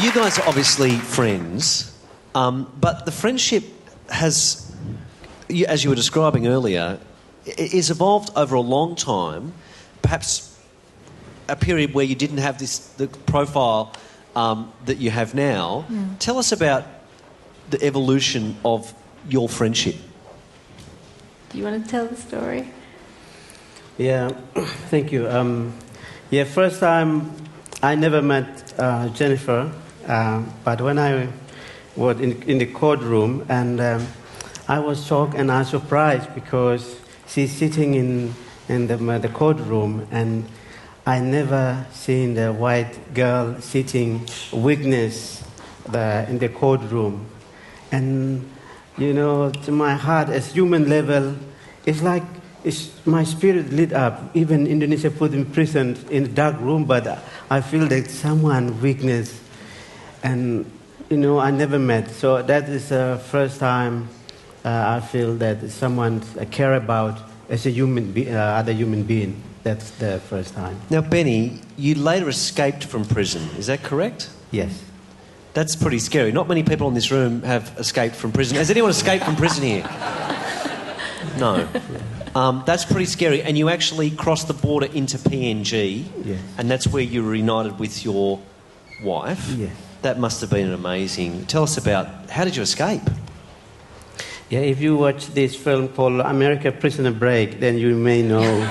you guys are obviously friends, but the friendship has, as you were describing earlier, is evolved over a long time, perhaps a period where you didn't have the profile that you have now. Tell us about the evolution of your friendship. Do you want to tell the story? Yeah, thank you. First time I never met Jennifer, but when I was in the courtroom, and I was shocked and I was surprised because she's sitting in the courtroom, and I never seen the white girl sitting witness in the courtroom. And, you know, to my heart, as human level, it's like my spirit lit up. Even Indonesia put in prison in a dark room, but I feel that someone witnessed. And, you know, I never met. So that is the first time I feel that someone I care about as a other human being. That's the first time. Now, Benny, you later escaped from prison. Is that correct? Yes. That's pretty scary. Not many people in this room have escaped from prison. Has anyone escaped from prison here? No. That's pretty scary. And you actually crossed the border into PNG. Yes. And that's where you were reunited with your wife. Yes. That must have been amazing. Tell us about, how did you escape? Yeah, if you watch this film called America Prisoner Break, then you may know.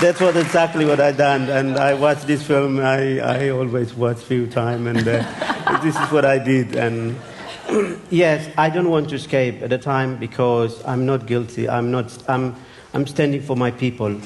That's exactly what I done, and I watched this film. I always watch few times, and this is what I did. And yes, I don't want to escape at the time because I'm not guilty. I'm standing for my people,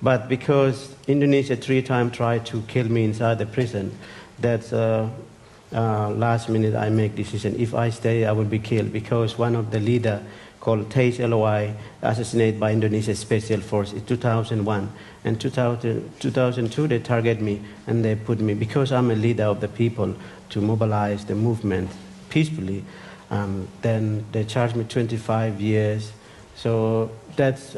but because Indonesia 3 times tried to kill me inside the prison, that's last minute I make decision. If I stay, I will be killed because one of the leader called TEDxSigney assassinated by Indonesia Special Force in 2001. And 2002 they target me and they put me, because I'm a leader of the people, to mobilize the movement peacefully. Then they charged me 25 years. So that's,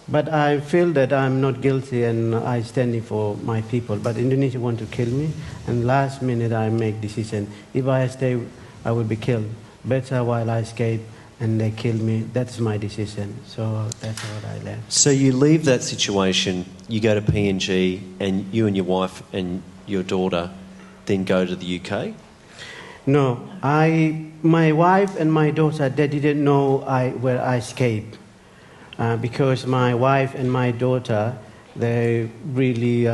but I feel that I'm not guilty and I'm standing for my people. But Indonesia want to kill me, and last minute I make decision. If I stay, I will be killed. Better while I escape and they kill me. That's my decision. So that's what I left. So you leave that situation, you go to PNG, and you and your wife and your daughter then go to the UK? No, my wife and my daughter, they didn't know where I escaped. Because my wife and my daughter, they really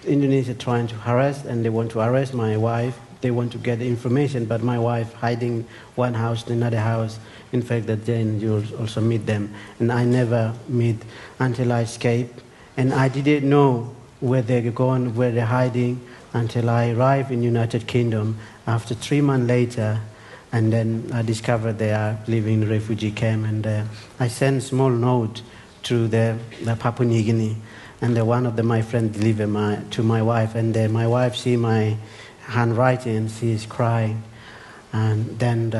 Indonesia trying to harass, and they want to arrest my wife. They want to get the information, but my wife hiding one house, another house. In fact, that then you'll also meet them. And I never meet until I escape. And I didn't know where they're going, where they're hiding, until I arrived in United Kingdom after 3 months later. And then I discovered they are living in a refugee camp. And I sent a small note to the Papua New Guinea. And one of my friends delivered to my wife. And my wife see my handwriting, and she is crying. And then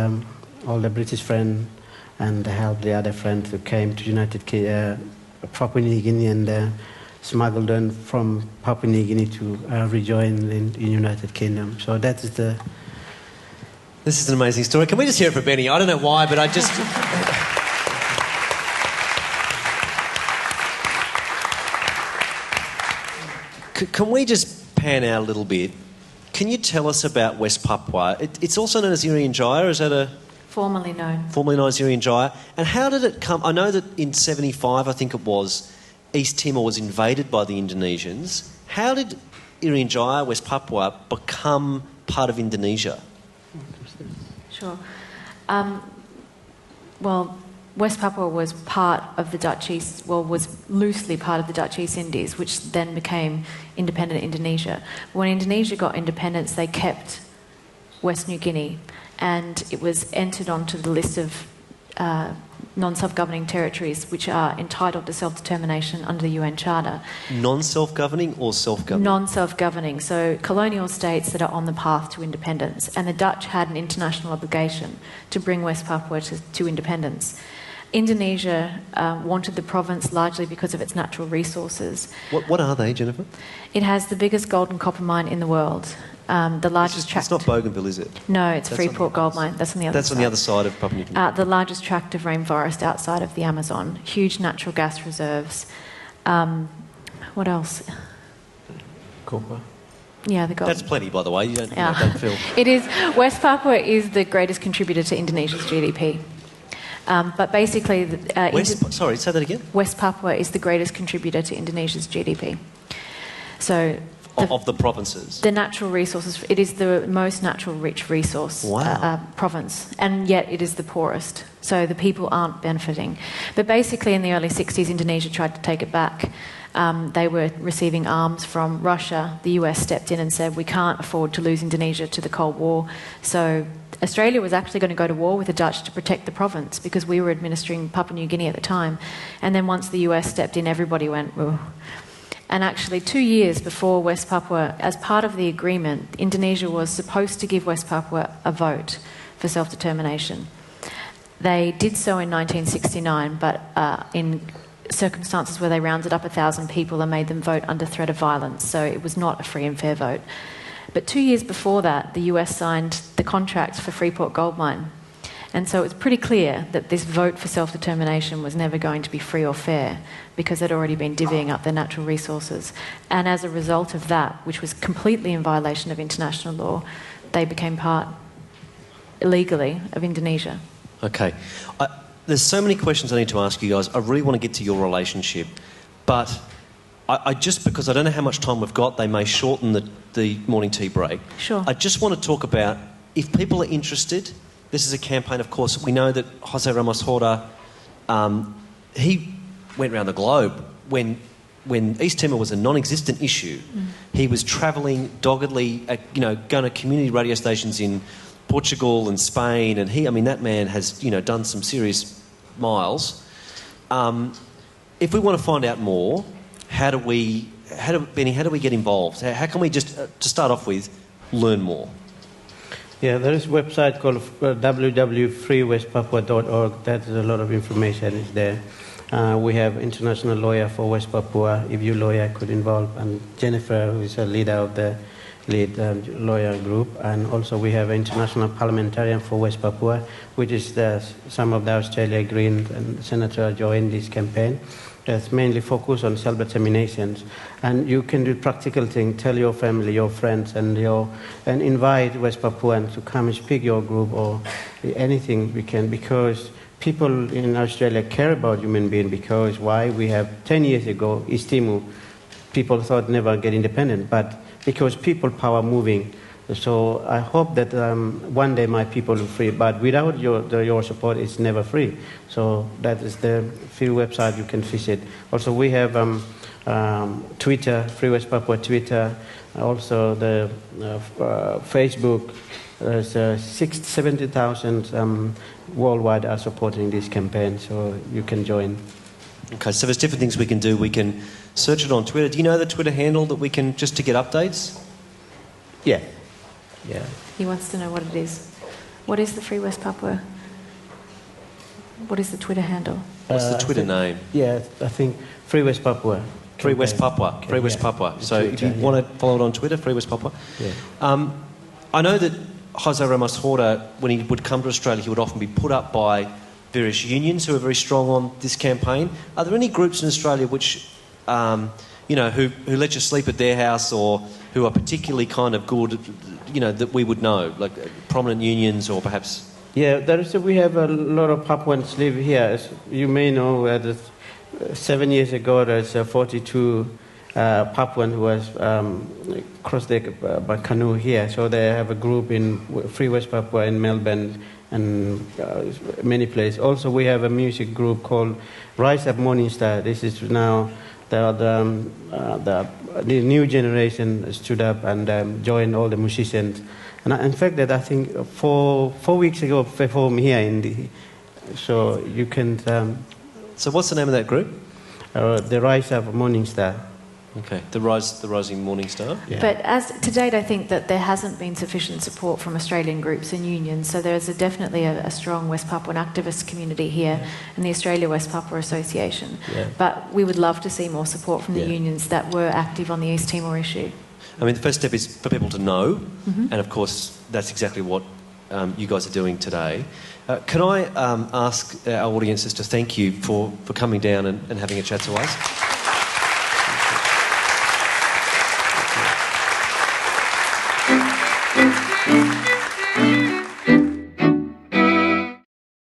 all the British friends and helped the other friends who came to Papua New Guinea, and smuggled them from Papua New Guinea to rejoin in United Kingdom. So that is the... This is an amazing story. Can we just hear it for Benny? I don't know why, but I just... Can we just pan out a little bit? Can you tell us about West Papua? It's also known as Irian Jaya. Is that a... Formerly known. Formerly known as Irian Jaya. And how did it come... I know that in 75, I think it was, East Timor was invaded by the Indonesians. How did Irian Jaya, West Papua, become part of Indonesia? Sure. Well, West Papua was part of the Dutch East, was loosely part of the Dutch East Indies, which then became independent Indonesia. When Indonesia got independence, they kept West New Guinea, and it was entered onto the list of non-self-governing territories which are entitled to self-determination under the UN Charter. Non-self-governing or self-governing? Non-self-governing, so colonial states that are on the path to independence. And the Dutch had an international obligation to bring West Papua to independence. Indonesia wanted the province largely because of its natural resources. What are they, Jennifer? It has the biggest gold and copper mine in the world. The largest tract. It's not Bougainville, is it? No, it's Freeport Gold Mine. That's on the other side. That's on the other side of Papua New Guinea. The largest tract of rainforest outside of the Amazon. Huge natural gas reserves. What else? Copper. Yeah, the gold. That's plenty, by the way. You don't feel... It is. West Papua is the greatest contributor to Indonesia's GDP. But basically... sorry, say that again? West Papua is the greatest contributor to Indonesia's GDP. So... Of the provinces? The natural resources. It is the most natural rich resource province, and yet it is the poorest. So the people aren't benefiting. But basically in the early 60s, Indonesia tried to take it back. They were receiving arms from Russia. The US stepped in and said, we can't afford to lose Indonesia to the Cold War. So Australia was actually going to go to war with the Dutch to protect the province because we were administering Papua New Guinea at the time. And then once the US stepped in, everybody went, whoa. And actually 2 years before West Papua, as part of the agreement, Indonesia was supposed to give West Papua a vote for self-determination. They did so in 1969, but in circumstances where they rounded up 1,000 people and made them vote under threat of violence, so it was not a free and fair vote. But 2 years before that, the US signed the contract for Freeport Gold Mine. And so it's pretty clear that this vote for self-determination was never going to be free or fair because they'd already been divvying up their natural resources. And as a result of that, which was completely in violation of international law, they became part, illegally, of Indonesia. Okay. There's so many questions I need to ask you guys. I really want to get to your relationship. But I just, because I don't know how much time we've got, they may shorten the morning tea break. Sure. I just want to talk about, if people are interested... This is a campaign, of course. We know that Jose Ramos Horta, he went around the globe when East Timor was a non-existent issue. He was travelling doggedly, going to community radio stations in Portugal and Spain, and that man has, done some serious miles. If we want to find out more, Benny, how do we get involved? How can we just, to start off with, learn more? Yeah, there is a website called www.freewestpapua.org. There's a lot of information is there. We have international lawyer for West Papua, if your lawyer could involve, and Jennifer, who is a leader of the lead lawyer group. And also we have an international parliamentarian for West Papua, which is some of the Australia Greens and Senator joined this campaign. That's mainly focused on self-determinations. And you can do practical things, tell your family, your friends, and invite West Papuans to come and speak your group or anything we can, because people in Australia care about human beings, because why? We have 10 years ago, East Timor, people thought never get independent, but because people power moving. So I hope that one day my people are free, but without your support, it's never free. So that is the free website you can visit. Also, we have Twitter, Free West Papua Twitter, also the Facebook. There's 70,000 worldwide are supporting this campaign, so you can join. Okay, so there's different things we can do. We can search it on Twitter. Do you know the Twitter handle that we can, just to get updates? Yeah. Yeah. He wants to know what it is. What is the Free West Papua? What is the Twitter handle? What's the Twitter name? Yeah, I think Free West Papua. Free West Papua. Free West Papua. So Twitter, if you want to follow it on Twitter, Free West Papua. Yeah. I know that Jose Ramos Horta, when he would come to Australia, he would often be put up by various unions who are very strong on this campaign. Are there any groups in Australia which, who let you sleep at their house, or who are particularly kind of good, that we would know, like prominent unions or perhaps? Yeah, we have a lot of Papuans live here. As you may know, 7 years ago, there's 42 Papuan who was crossed by canoe here. So they have a group in Free West Papua in Melbourne and many places. Also, we have a music group called Rise Up Morning Star. This is now the new generation stood up and joined all the musicians. And in fact, that I think 4 weeks ago performed here so you can. So what's the name of that group? The Rise Up Morning Star. Okay, the Rising Morning Star. Yeah. But as to date, I think that there hasn't been sufficient support from Australian groups and unions. So there's definitely a strong West Papuan activist community here in the Australia West Papua Association. Yeah. But we would love to see more support from the Yeah. unions that were active on the East Timor issue. I mean, the first step is for people to know, and of course, that's exactly what you guys are doing today. Can I ask our audiences to thank you for coming down and having a chat to us?